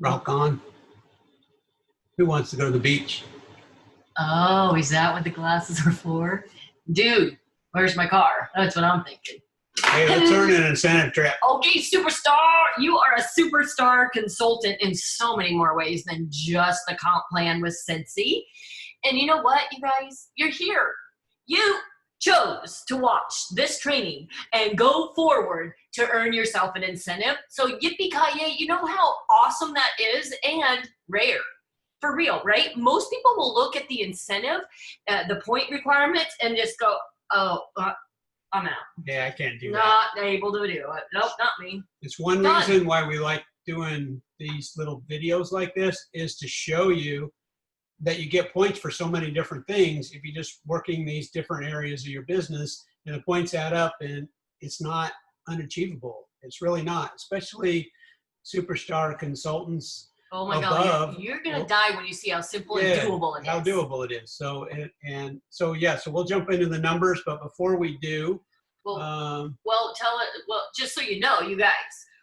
Rock on. Who wants to go to the beach? Oh, is that what the glasses are for? Dude, where's my car? That's what I'm thinking. Hey, let's earn an incentive trip. Okay, superstar. You are a superstar consultant in so many more ways than just the comp plan with Sensi. And you know what, you guys? You're here. You chose to watch this training and go forward to earn yourself an incentive. So yippee-ki-yay, you know how awesome that is and rare. For real, right? Most people will look at the incentive, the point requirements, and just go, oh, I'm out. Yeah, I can't do that. Not able to do it. Nope, not me. It's one Done. reason why we like doing these little videos like this, is to show you that you get points for so many different things if you're just working these different areas of your business, and the points add up, and it's not unachievable. It's really not, especially superstar consultants. Oh my above, God, you're going to die when you see how simple and doable it is. How doable it is. So, so we'll jump into the numbers, but before we do, just so you know, you guys,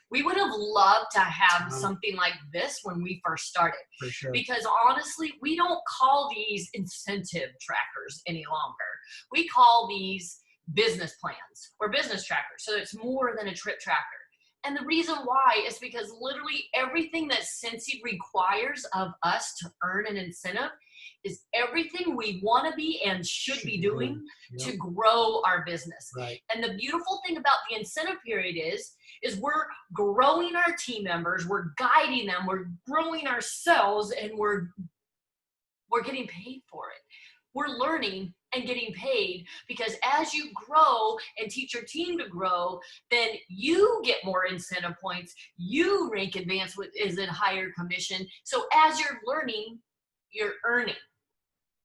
we would have loved to have something like this when we first started. For sure. Because honestly, we don't call these incentive trackers any longer. We call these business plans or business trackers. So it's more than a trip tracker. And the reason why is because literally everything that Sensi requires of us to earn an incentive is everything we want to be and should be doing to grow our business. Right. And the beautiful thing about the incentive period is we're growing our team members, we're guiding them, we're growing ourselves, and we're getting paid for it. We're learning and getting paid, because as you grow and teach your team to grow, then you get more incentive points. You rank advanced is in higher commission. So as you're learning, you're earning.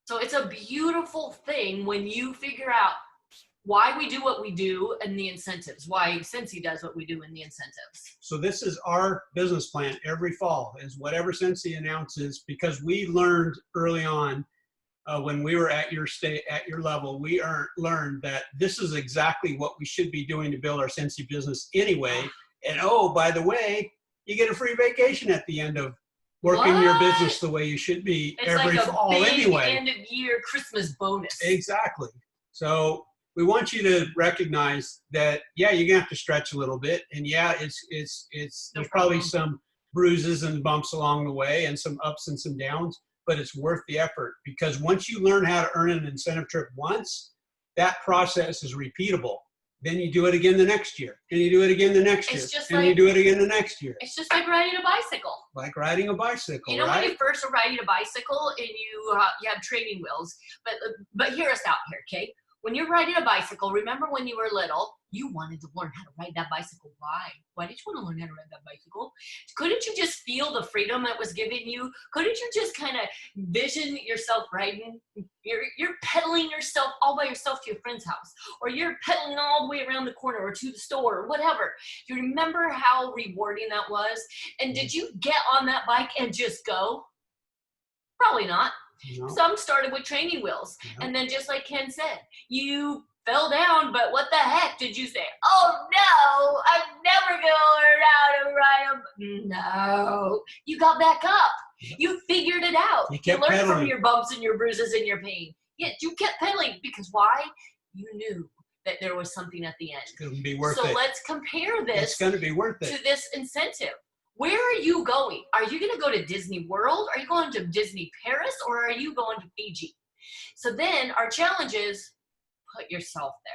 So it's a beautiful thing when you figure out why we do what we do and the incentives, why Sensi does what we do in the incentives. So this is our business plan every fall, is whatever Sensi announces, because we learned early on, when we were at your level, we learned that this is exactly what we should be doing to build our Sensi business anyway. And oh, by the way, you get a free vacation at the end of working your business the way you should be every fall anyway. End of year Christmas bonus. Exactly. So we want you to recognize that, yeah, you're gonna have to stretch a little bit, and yeah, there's probably some bruises and bumps along the way, and some ups and some downs. But it's worth the effort, because once you learn how to earn an incentive trip once, that process is repeatable. Then you do it again the next year, and you do it again the next year, and you do it again the next year. It's just like riding a bicycle. Like riding a bicycle, you know, right? When you first are riding a bicycle and you have training wheels, but hear us out here, okay? When you're riding a bicycle, remember when you were little, you wanted to learn how to ride that bicycle. Why? Why did you want to learn how to ride that bicycle? Couldn't you just feel the freedom that was given you? Couldn't you just kind of vision yourself riding? You're pedaling yourself all by yourself to your friend's house, or you're pedaling all the way around the corner or to the store or whatever. Do you remember how rewarding that was? And did you get on that bike and just go? Probably not. No. Some started with training wheels. No. And then just like Ken said, you fell down, but what the heck did you say? Oh no, I'm never gonna learn how to ride No. You got back up. You figured it out. You learned pedaling from your bumps and your bruises and your pain. Yeah, you kept pedaling, because why? You knew that there was something at the end. It's gonna be worth it. So let's compare this it's gonna be worth it. to this incentive. Where are you going? Are you going to go to Disney World? Are you going to Disney Paris? Or are you going to Fiji? So then our challenge is put yourself there.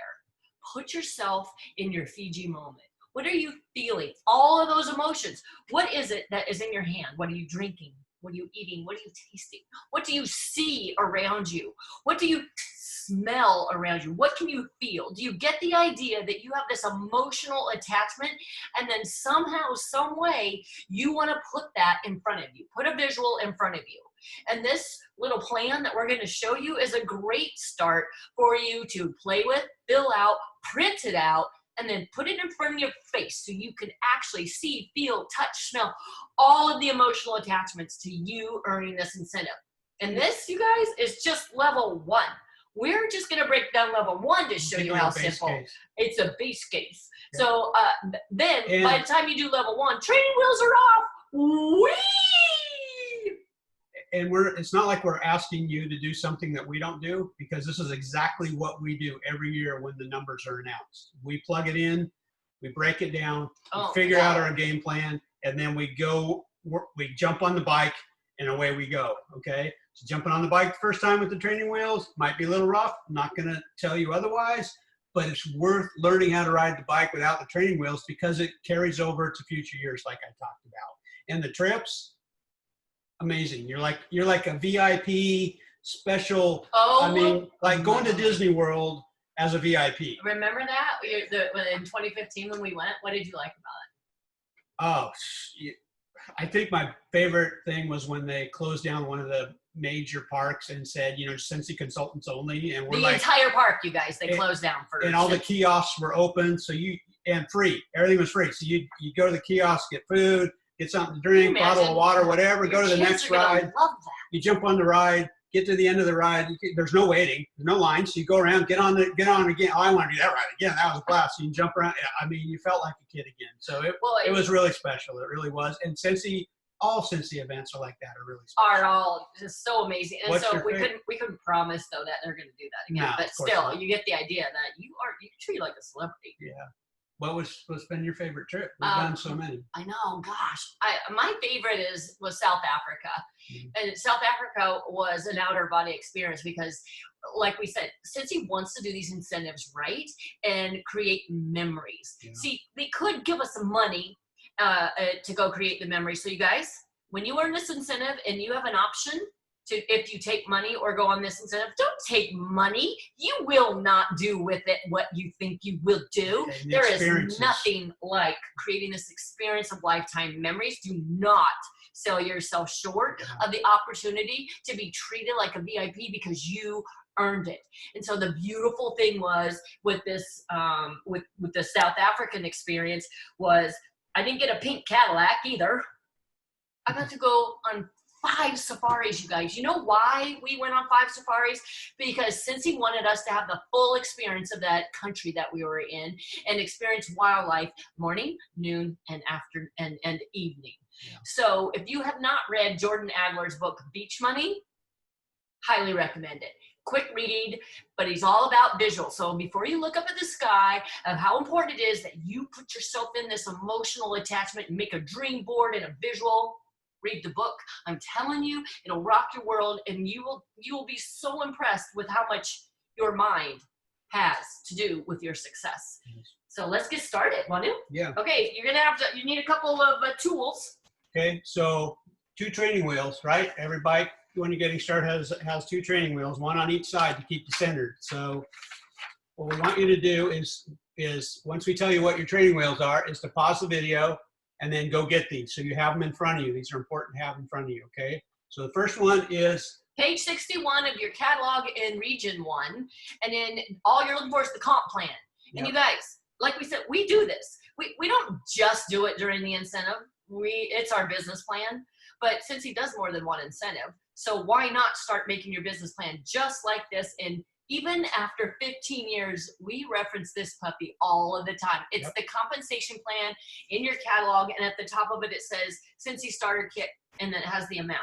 Put yourself in your Fiji moment. What are you feeling? All of those emotions. What is it that is in your hand? What are you drinking? What are you eating? What are you tasting? What do you see around you? What do you smell around you? What can you feel? Do you get the idea that you have this emotional attachment, and then somehow, some way, you want to put that in front of you? Put a visual in front of you. And this little plan that we're going to show you is a great start for you to play with, fill out, print it out, and then put it in front of your face so you can actually see, feel, touch, smell all of the emotional attachments to you earning this incentive. And this, you guys, is just level 1. We're just going to break down level 1 to show you how simple. It's a base case. Yeah. So then by the time you do level 1, training wheels are off. Whee! And it's not like we're asking you to do something that we don't do, because this is exactly what we do every year when the numbers are announced. We plug it in, we break it down, we figure out our game plan, and then we jump on the bike and away we go. Okay, so jumping on the bike the first time with the training wheels might be a little rough. I'm not going to tell you otherwise, but it's worth learning how to ride the bike without the training wheels, because it carries over to future years, like I talked about. And the trips, amazing. You're like a VIP special. I mean, like going to Disney World as a VIP. Remember that in 2015 when we went? What did you like about it? Oh, I think my favorite thing was when they closed down one of the major parks and said, Cincy consultants only, and we're the entire park, you guys, they closed down for. And all the kiosks were open, and free. Everything was free. So you go to the kiosk, get food, get something to drink, bottle of water, whatever, go to the next ride. Love that. You jump on the ride, get to the end of the ride. There's no waiting, there's no line. So you go around, get on again. Oh, I want to do that ride again. That was a blast. So you can jump around. I mean, you felt like a kid again. So it was really special. It really was. And all Cincy events are like that. Are really special. Are all just so amazing. And What's so your favorite? we couldn't promise though that they're going to do that again. No, but of course still, not. you get the idea that you treat like a celebrity. Yeah. What's been your favorite trip? We've done so many. I know, gosh. My favorite was South Africa. Mm-hmm. And South Africa was an outer body experience because, like we said, Cincy wants to do these incentives right and create memories. Yeah. See, they could give us some money to go create the memories. So you guys, when you earn this incentive and you have an option if you take money or go on this incentive, don't take money. You will not do with it what you think you will do. Okay, there is nothing like creating this experience of lifetime memories. Do not sell yourself short of the opportunity to be treated like a VIP because you earned it. And so the beautiful thing was with this, with the South African experience was I didn't get a pink Cadillac either. I got to go on 5 safaris, you guys. You know why we went on 5 safaris? Because Cincy wanted us to have the full experience of that country that we were in and experience wildlife morning, noon, and after and evening. Yeah. So if you have not read Jordan Adler's book, Beach Money, highly recommend it. Quick read, but he's all about visual. So before you look up at the sky of how important it is that you put yourself in this emotional attachment and make a dream board and a visual, read the book. I'm telling you, it'll rock your world, and you will be so impressed with how much your mind has to do with your success. So let's get started. Manu? Yeah. Okay, you need a couple of tools. Okay, so 2 training wheels, right? Every bike when you're getting started has 2 training wheels, 1 on each side to keep you centered. So what we want you to do is once we tell you what your training wheels are, is to pause the video and then go get these. So you have them in front of you. These are important to have in front of you, okay? So the first one is page 61 of your catalog in region 1. And then all you're looking for is the comp plan. And you guys, like we said, we do this. We don't just do it during the incentive. It's our business plan. But since he does more than one incentive, so why not start making your business plan just like this? And even after 15 years, we reference this puppy all of the time. It's the compensation plan in your catalog, and at the top of it, it says Cincy Starter Kit, and then it has the amount.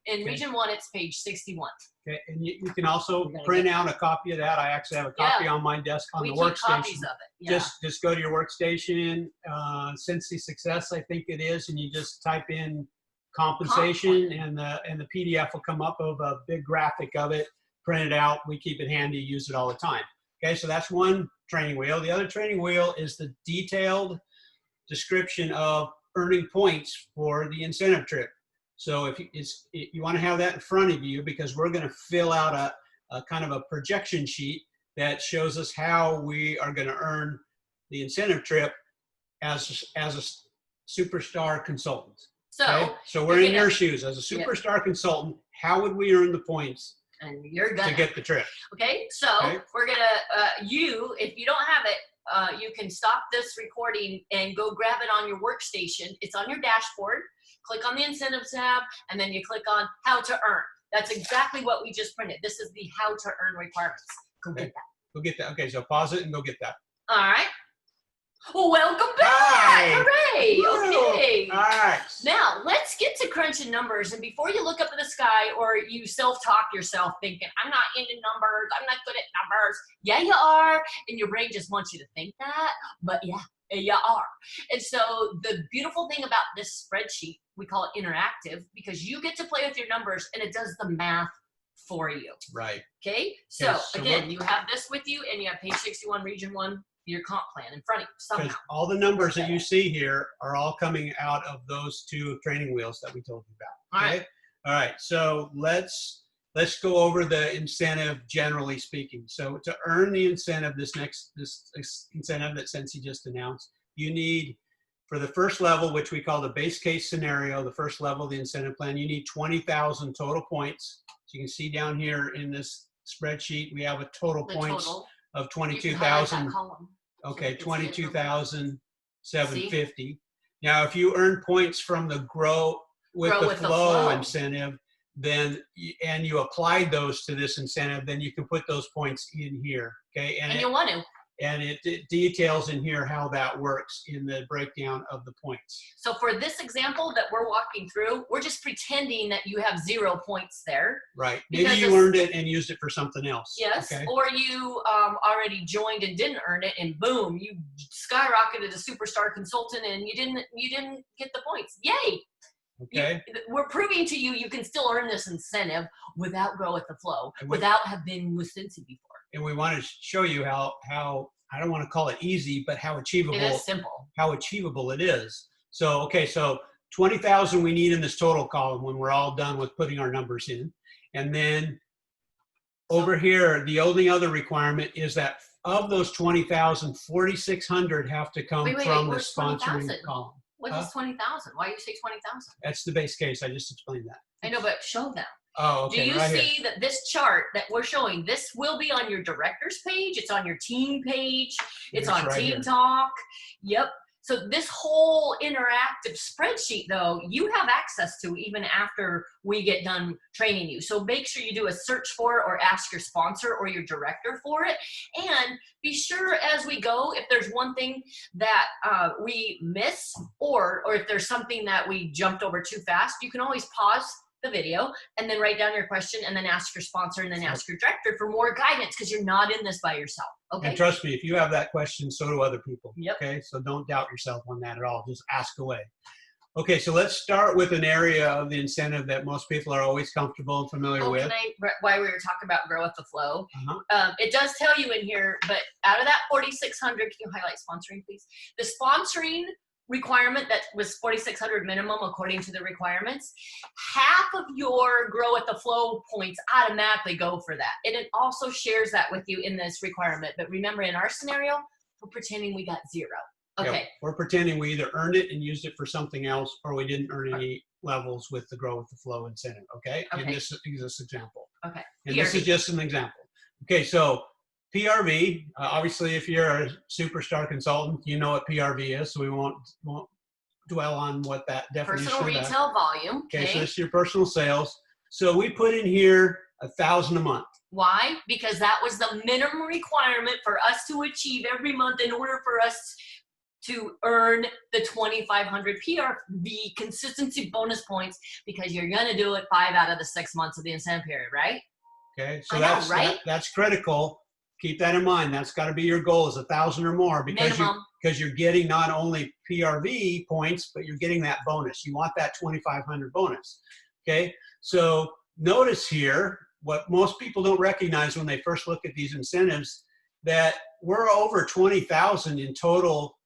In region 1, it's page 61. Okay, and you can also print out a copy of that. I actually have a copy on my desk on the workstation. We keep copies of it. Yeah. Just go to your workstation, Cincy Success, I think it is, and you just type in compensation, and the PDF will come up of a big graphic of it. Print it out. We keep it handy, use it all the time. Okay, so that's one training wheel. The other training wheel is the detailed description of earning points for the incentive trip. So if you want to have that in front of you, because we're going to fill out a kind of a projection sheet that shows us how we are going to earn the incentive trip as a superstar consultant. Okay? So we're in your shoes as a superstar consultant. How would we earn the points? And you're gonna to get the trip. Okay, so we're gonna if you don't have it, you can stop this recording and go grab it on your workstation. It's on your dashboard. Click on the incentives tab, and then you click on how to earn. That's exactly what we just printed. This is the how to earn requirements. Go get that. Go get that. Okay, so pause it and go get that. All right. Well, welcome back. Hi. Hooray. Woo. Okay. All right. Now let's crunching numbers, and before you look up at the sky or you self-talk yourself thinking, I'm not into numbers, I'm not good at numbers. Yeah, you are, and your brain just wants you to think that, but yeah, you are. And so the beautiful thing about this spreadsheet, we call it interactive, because you get to play with your numbers and it does the math for you. Right. Okay, so again, you have this with you, and you have page 61, region 1, your comp plan in front of you somehow. All the numbers that you see here are all coming out of those 2 training wheels that we told you about. Okay? All right. So let's go over the incentive generally speaking. So to earn the incentive, this incentive that Sensi just announced, you need, for the first level, which we call the base case scenario, the first level of the incentive plan, you need 20,000 total points. So you can see down here in this spreadsheet, we have a total points of 22,000. Okay, 22,750. Now, if you earn points from the Grow with the Flow incentive, then and you applied those to this incentive, then you can put those points in here. Okay, and you want to. And it details in here how that works in the breakdown of the points. So for this example that we're walking through, we're just pretending that you have 0 points there. Right. Maybe you earned it and used it for something else. Yes. Okay. Or you already joined and didn't earn it, and boom, you skyrocketed a superstar consultant and you didn't get the points. Yay. Okay. We're proving to you you can still earn this incentive without Grow with the Flow, without have been with Sensi before. And we want to show you how I don't want to call it easy, but how achievable. It is simple. How achievable it is. So, okay, so 20,000 we need in this total column when we're all done with putting our numbers in. And then over here, the only other requirement is that of those 20,000, 4,600 have to come from the sponsoring column. What is 20,000? Why do you say 20,000? That's the base case. I just explained that. I know, but show them. Oh, okay. Do you see that this chart that we're showing, this will be on your director's page, it's on your team page, it's on Team Talk. Yep. So this whole interactive spreadsheet, though, you have access to even after we get done training you. So make sure you do a search for it or ask your sponsor or your director for it. And be sure as we go, if there's one thing that we miss or if there's something that we jumped over too fast, you can always pause the video and then write down your question and then ask your sponsor and then ask your director for more guidance, because you're not in this by yourself. Okay. And trust me, if you have that question, so do other people. Yep. Okay. So don't doubt yourself on that at all. Just ask away. Okay. So let's start with an area of the incentive that most people are always comfortable and familiar with. Why we were talking about Grow with the Flow. It does tell you in here, but out of that 4,600, can you highlight sponsoring, please? The sponsoring requirement that was 4,600 minimum according to the requirements, half of your Grow with the Flow points automatically go for that. And it also shares that with you in this requirement. But remember, in our scenario, we're pretending we got 0. Okay. Yeah, we're pretending we either earned it and used it for something else, or we didn't earn any levels with the Grow with the Flow incentive. Okay. And this is this example. Okay. And this is just an example. Okay. So PRV, obviously, if you're a superstar consultant, you know what PRV is, so we won't dwell on what that definition is. Personal retail volume. Okay, so this is your personal sales. So we put in here 1,000 a month. Why? Because that was the minimum requirement for us to achieve every month in order for us to earn the 2,500 PRV consistency bonus points, because you're going to do it 5 out of the 6 months of the incentive period, right? Okay, so that's critical. Keep that in mind. That's got to be your goal, is 1,000 or more, because you're getting not only PRV points, but you're getting that bonus. You want that 2,500 bonus. Okay, so notice here what most people don't recognize when they first look at these incentives, that we're over 20,000 in total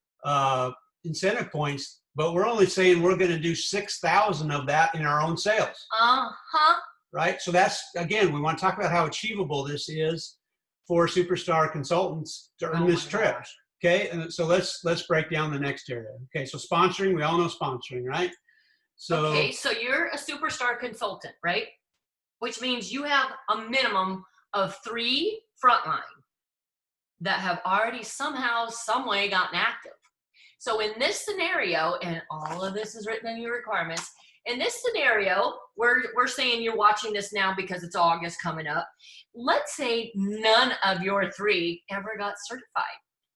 incentive points, but we're only saying we're going to do 6,000 of that in our own sales. Right. So that's, again, we want to talk about how achievable this is for superstar consultants to earn this trip. Okay, and so let's break down the next area. Okay, so sponsoring, we all know sponsoring, right? So okay, so you're a superstar consultant, right? Which means you have a minimum of 3 frontline that have already somehow, some way gotten active. So in this scenario, and all of this is written in your requirements, in this scenario, we're saying you're watching this now because it's August coming up. Let's say none of your 3 ever got certified.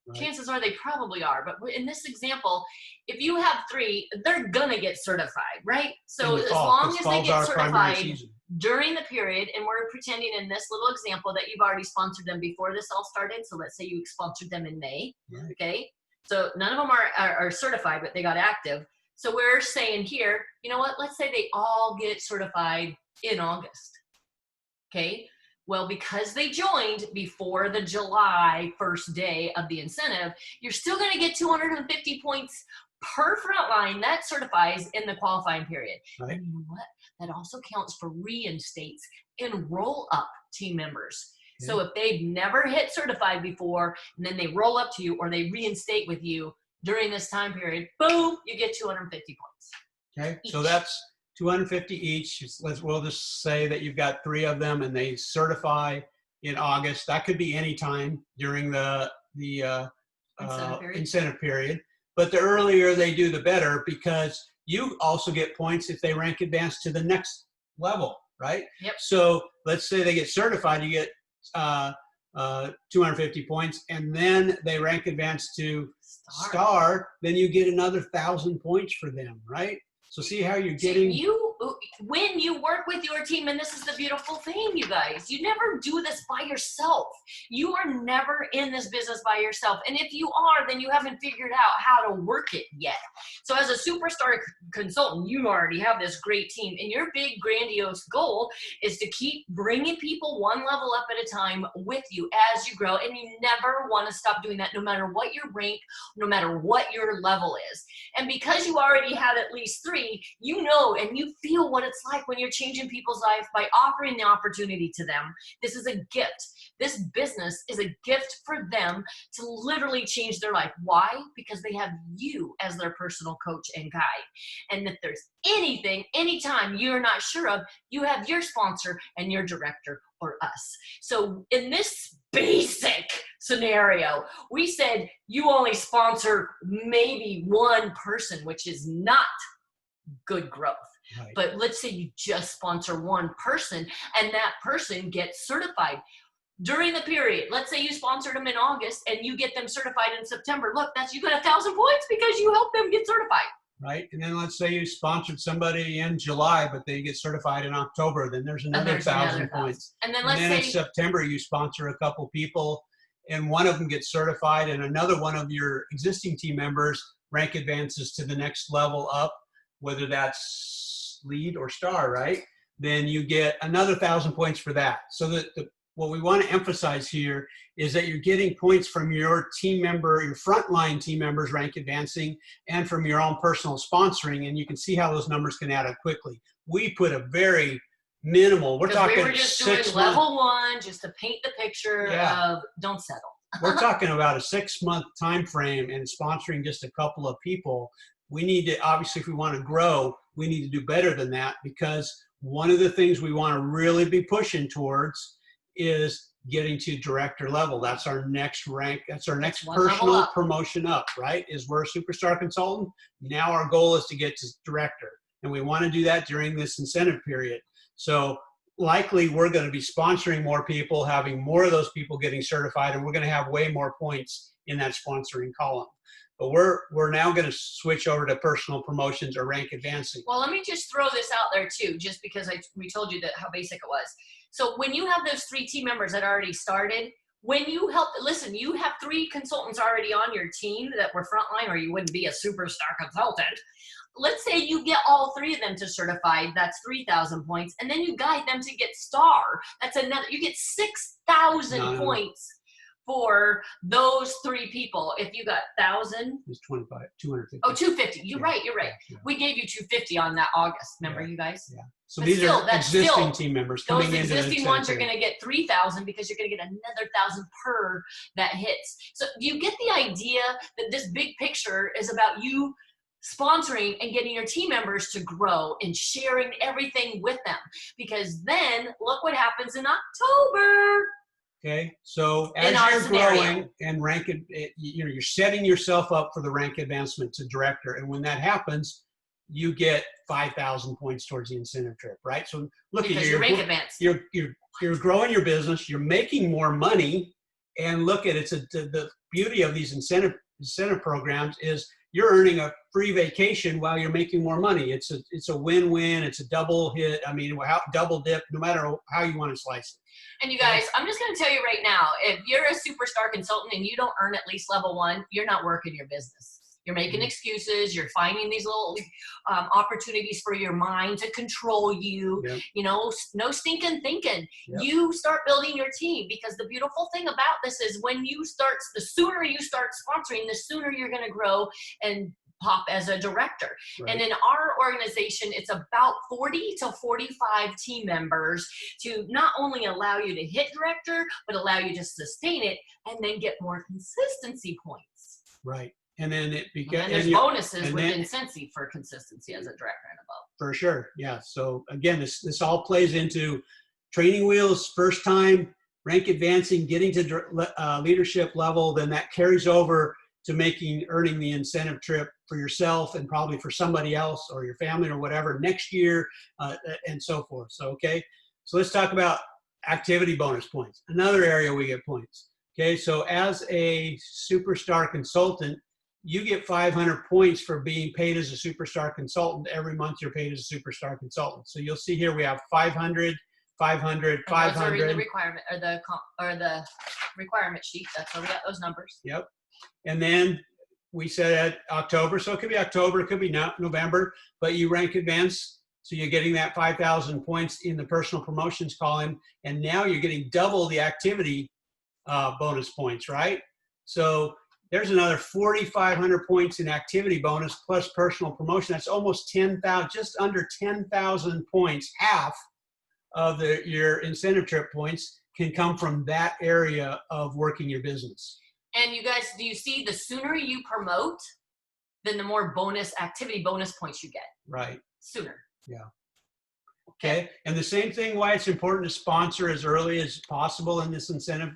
Right. Chances are they probably are. But in this example, if you have 3, they're gonna get certified, right? So In the as fall, long 'cause as they fall's get our primary certified season. during the period, and we're pretending in this little example that you've already sponsored them before this all started. So let's say you sponsored them in May, Right. okay? So none of them are certified, but they got active. So we're saying here, you know what? Let's say they all get certified in August, okay? Well, because they joined before the July 1st day of the incentive, you're still going to get 250 points per frontline that certifies in the qualifying period. Right. And you know what? That also counts for reinstates and roll up team members. Okay. So if they've never hit certified before, and then they roll up to you or they reinstate with you during this time period, boom, you get 250 points. Okay, so Each. that's 250 each. We'll just say that you've got 3 of them and they certify in August. That could be any time during the incentive period. But the earlier they do, the better, because you also get points if they rank advanced to the next level, right? Yep. So let's say they get certified, you get 250 points, and then they rank advanced to star, then you get another 1,000 points for them, right? So see how you're getting. When you work with your team, and this is the beautiful thing, you guys, you never do this by yourself. You are never in this business by yourself. And if you are, then you haven't figured out how to work it yet. So as a superstar consultant, you already have this great team, and your big grandiose goal is to keep bringing people one level up at a time with you as you grow. And you never want to stop doing that, no matter what your rank, no matter what your level is. And because you already have at least 3, you know, and you feel what it's like when you're changing people's life by offering the opportunity to them. This is a gift. This business is a gift for them to literally change their life. Why? Because they have you as their personal coach and guide. And if there's anything, anytime you're not sure of, you have your sponsor and your director or us. So in this basic scenario, we said you only sponsor maybe one person, which is not good growth. Right. But let's say you just sponsor one person and that person gets certified during the period. Let's say you sponsored them in August and you get them certified in September. Look, you got 1,000 points because you helped them get certified. Right. And then let's say you sponsored somebody in July, but they get certified in October. Then there's another 1,000 points. And then in September, you sponsor a couple people and one of them gets certified and another one of your existing team members rank advances to the next level up, whether that's lead or star, right? Then you get another 1,000 points for that. So that what we want to emphasize here is that you're getting points from your team member, your frontline team members rank advancing, and from your own personal sponsoring, and you can see how those numbers can add up quickly. We put a very minimal, we're talking we were just doing level 1 just to paint the picture of don't settle. We're talking about a 6-month time frame and sponsoring just a couple of people. We need to, obviously, if we want to grow, we need to do better than that, because one of the things we want to really be pushing towards is getting to director level. That's our next rank. That's our next personal promotion up, right? Is we're a superstar consultant. Now our goal is to get to director. And we want to do that during this incentive period. So likely we're going to be sponsoring more people, having more of those people getting certified, and we're going to have way more points in that sponsoring column. But we're now going to switch over to personal promotions or rank advancing. Well, let me just throw this out there too, just because we told you how basic it was. So when you have those 3 team members that already started, when you listen, you have 3 consultants already on your team that were frontline, or you wouldn't be a superstar consultant. Let's say you get all 3 of them to certified, that's 3,000 points, and then you guide them to get star. That's another, you get 6,000 points for those 3 people. If you got 1,000, it's 250. Oh, 250. You're right. Yeah. We gave you 250 on that August. Remember, you guys? Yeah. So but these are existing team members coming into those existing ones are going to get 3,000 because you're going to get another 1,000 per that hits. So you get the idea that this big picture is about you sponsoring and getting your team members to grow and sharing everything with them, because then look what happens in October. Okay, so as you're growing and ranking, you're setting yourself up for the rank advancement to director, and when that happens, you get 5,000 points towards the incentive trip, right? So look, because you're rank advanced. You're growing your business, you're making more money, and look at the beauty of these incentive programs is you're earning a free vacation while you're making more money. It's a win-win. It's a double hit. I mean, double dip, no matter how you want to slice it. And you guys, I'm just going to tell you right now, if you're a superstar consultant and you don't earn at least level 1, you're not working your business. You're making excuses. You're finding these little opportunities for your mind to control you. Yep. You know, no stinking thinking. Yep. You start building your team, because the beautiful thing about this is the sooner you start sponsoring, the sooner you're going to grow and pop as a director. Right. And in our organization, it's about 40 to 45 team members to not only allow you to hit director, but allow you to sustain it and then get more consistency points. Right. And then it becomes, and there's bonuses within Sensi for consistency as a director and above. For sure. Yeah. So again, this all plays into training wheels, first time, rank advancing, getting to leadership level, then that carries over to earning the incentive trip for yourself and probably for somebody else or your family or whatever next year, and so forth. So, okay. So let's talk about activity bonus points. Another area we get points. Okay. So as a superstar consultant, you get 500 points for being paid as a superstar consultant. Every month you're paid as a superstar consultant. So you'll see here we have 500, 500, 500. Those are in the requirement or the requirement sheet. That's where we got those numbers. Yep. And then we said October, so it could be October, it could be November, but you rank advance, so you're getting that 5,000 points in the personal promotions column, and now you're getting double the activity bonus points, right? So there's another 4,500 points in activity bonus plus personal promotion. That's almost 10,000, just under 10,000 points. Half of your incentive trip points can come from that area of working your business. And you guys, do you see the sooner you promote, then the more activity bonus points you get? Right. Sooner. Yeah. Okay. And the same thing, why it's important to sponsor as early as possible in this incentive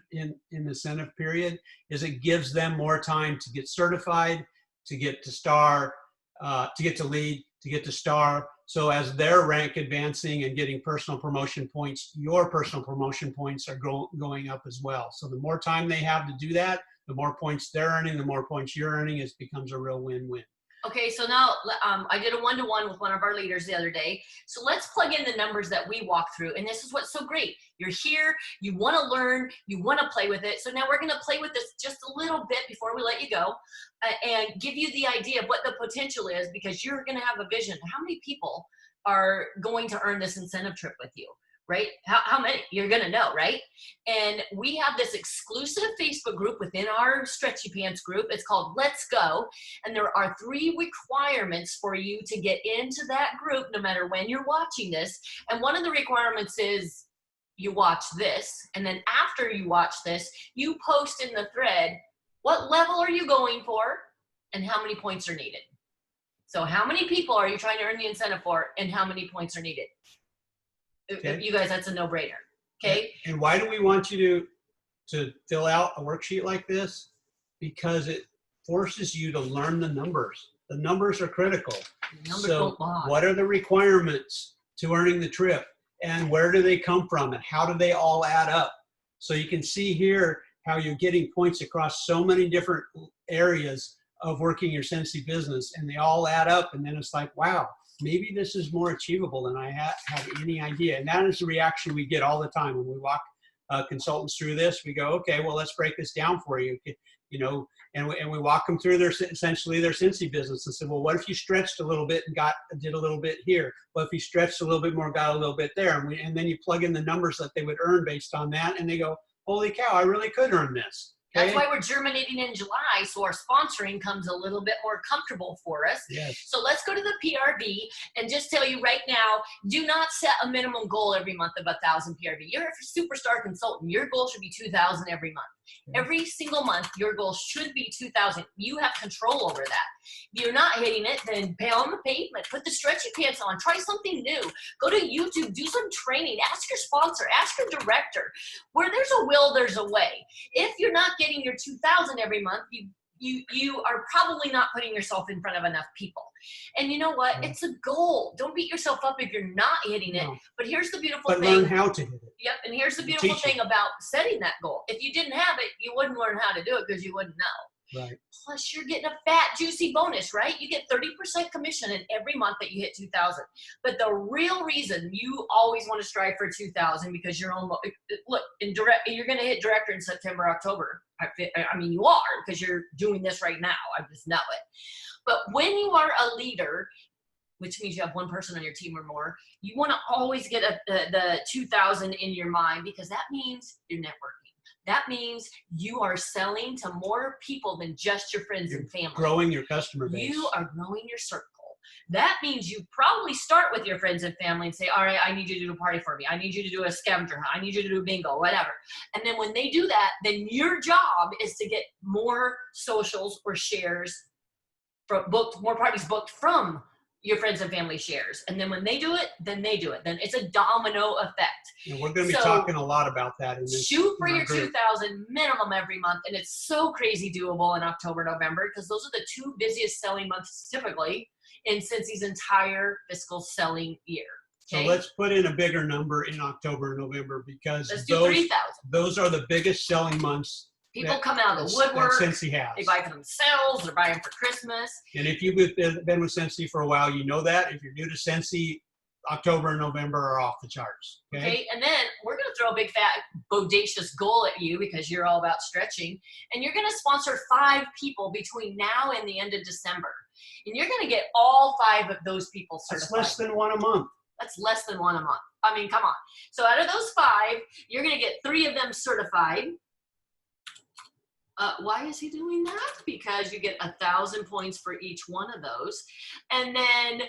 incentive period is it gives them more time to get certified, to get to star, to get to lead, to get to star. So as their rank advancing and getting personal promotion points, your personal promotion points are going up as well. So the more time they have to do that, the more points they're earning, the more points you're earning, it becomes a real win-win. Okay, so now I did a one-to-one with one of our leaders the other day. So let's plug in the numbers that we walk through. And this is what's so great. You're here, you want to learn, you want to play with it. So now we're going to play with this just a little bit before we let you go and give you the idea of what the potential is, because you're going to have a vision. How many people are going to earn this incentive trip with you? Right? How many? You're going to know, right? And we have this exclusive Facebook group within our Stretchy Pants group. It's called Let's Go. And there are 3 requirements for you to get into that group, no matter when you're watching this. And one of the requirements is you watch this. And then after you watch this, you post in the thread, what level are you going for and how many points are needed? So how many people are you trying to earn the incentive for and how many points are needed? Okay. You guys, that's a no-brainer. Okay. And why do we want you to fill out a worksheet like this? Because it forces you to learn the numbers. The numbers are critical. So what are the requirements to earning the trip? And where do they come from? And how do they all add up? So you can see here how you're getting points across so many different areas of working your Sensi business. And they all add up. And then it's like, wow, maybe this is more achievable than I had any idea. And that is the reaction we get all the time when we walk consultants through this. We go, okay, well, let's break this down for you. You know, and we walk them through essentially their Sensi business and say, well, what if you stretched a little bit and did a little bit here? What if you stretched a little bit more, got a little bit there? And then you plug in the numbers that they would earn based on that. And they go, holy cow, I really could earn this. That's why we're germinating in July, so our sponsoring comes a little bit more comfortable for us. Yes. So let's go to the PRV and just tell you right now, do not set a minimum goal every month of 1,000 PRV. You're a superstar consultant. Your goal should be 2,000 every month. Every single month, your goal should be 2,000. You have control over that. If you're not hitting it, then pound the pavement. Put the Stretchy Pants on. Try something new. Go to YouTube. Do some training. Ask your sponsor. Ask your director. Where there's a will, there's a way. If you're not getting your 2,000 every month, you are probably not putting yourself in front of enough people. And you know what? Yeah. It's a goal. Don't beat yourself up if you're not hitting it. No. But here's the beautiful But thing. learn how to hit it. Yep. And here's the You beautiful teach thing about setting that goal. If you didn't have it, you wouldn't learn how to do it because you wouldn't know. Right. Plus, you're getting a fat, juicy bonus, right? You get 30% commission in every month that you hit 2,000. But the real reason you always want to strive for 2,000 because you're almost, look, you're going to hit director in September, October. I mean, you are because you're doing this right now. I just know it. But when you are a leader, which means you have one person on your team or more, you want to always get the 2,000 in your mind because that means you're networking. That means you are selling to more people than just your friends and family. Growing your customer base. You are growing your circle. That means you probably start with your friends and family and say, all right, I need you to do a party for me. I need you to do a scavenger hunt. I need you to do bingo, whatever. And then when they do that, then your job is to get more socials or shares more parties booked from your friends and family shares. And then when they do it, then they do it. Then it's a domino effect. And we're going to be talking a lot about that in this. Shoot for your group. 2,000 minimum every month. And it's so crazy doable in October, November, because those are the two busiest selling months typically in Cincy's entire fiscal selling year. Okay? So let's put in a bigger number in October and November because Let's do 3,000. those are the biggest selling months. People come out of the woodwork. That Cincy has. They buy for themselves. They're buying for Christmas. And if you've been with Cincy for a while, you know that. If you're new to Cincy, October and November are off the charts. Okay. And then we're going to throw a big fat bodacious goal at you because you're all about stretching. And you're going to sponsor 5 people between now and the end of December. And you're going to get all 5 of those people certified. That's less than 1 a month. That's less than 1 a month. I mean, come on. So out of those 5, you're going to get 3 of them certified. Why is he doing that? Because you get 1,000 points for each one of those. And then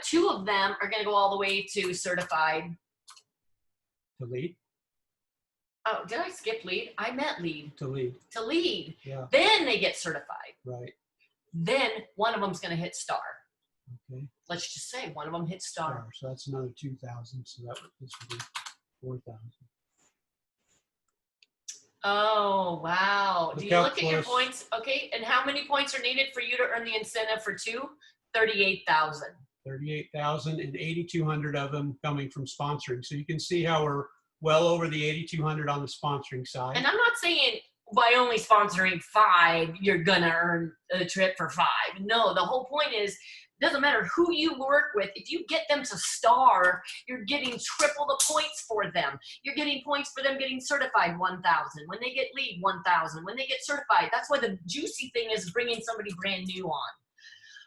2 of them are going to go all the way to certified. To lead? Oh, did I skip lead? I meant lead. To lead. To lead. Yeah. Then they get certified. Right. Then one of them's going to hit star. Okay. Let's just say one of them hits star. So that's another 2,000. So this would be 4,000. Oh, wow. Do you look at your close. points? Okay. And how many points are needed for you to earn the incentive for 2? 38,000. 38,000 and 8,200 of them coming from sponsoring. So you can see how we're well over the 8,200 on the sponsoring side. And I'm not saying by only sponsoring 5, you're going to earn a trip for 5. No, the whole point is, doesn't matter who you work with. If you get them to star, you're getting triple the points for them. You're getting points for them getting certified, 1,000. When they get lead, 1,000. When they get certified, that's why the juicy thing is bringing somebody brand new on.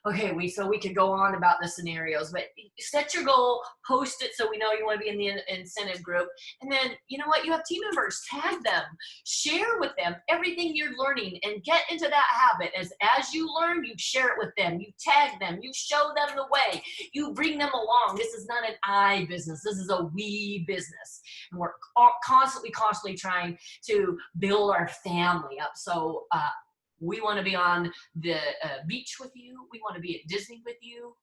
Okay, so we could go on about the scenarios, but set your goal, post it so we know you want to be in the incentive group. And then, you know what? You have team members, tag them, share with them everything you're learning and get into that habit. As you learn, you share it with them, you tag them, you show them the way, you bring them along. This is not an I business. This is a we business. And we're constantly trying to build our family up. So, we want to be on the beach with you. We want to be at Disney with you.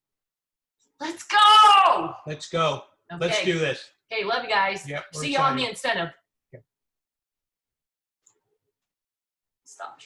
Let's go. Let's go. Okay. Let's do this. Okay, love you guys. Yep, we're See you on the excited. incentive. Okay. Stop.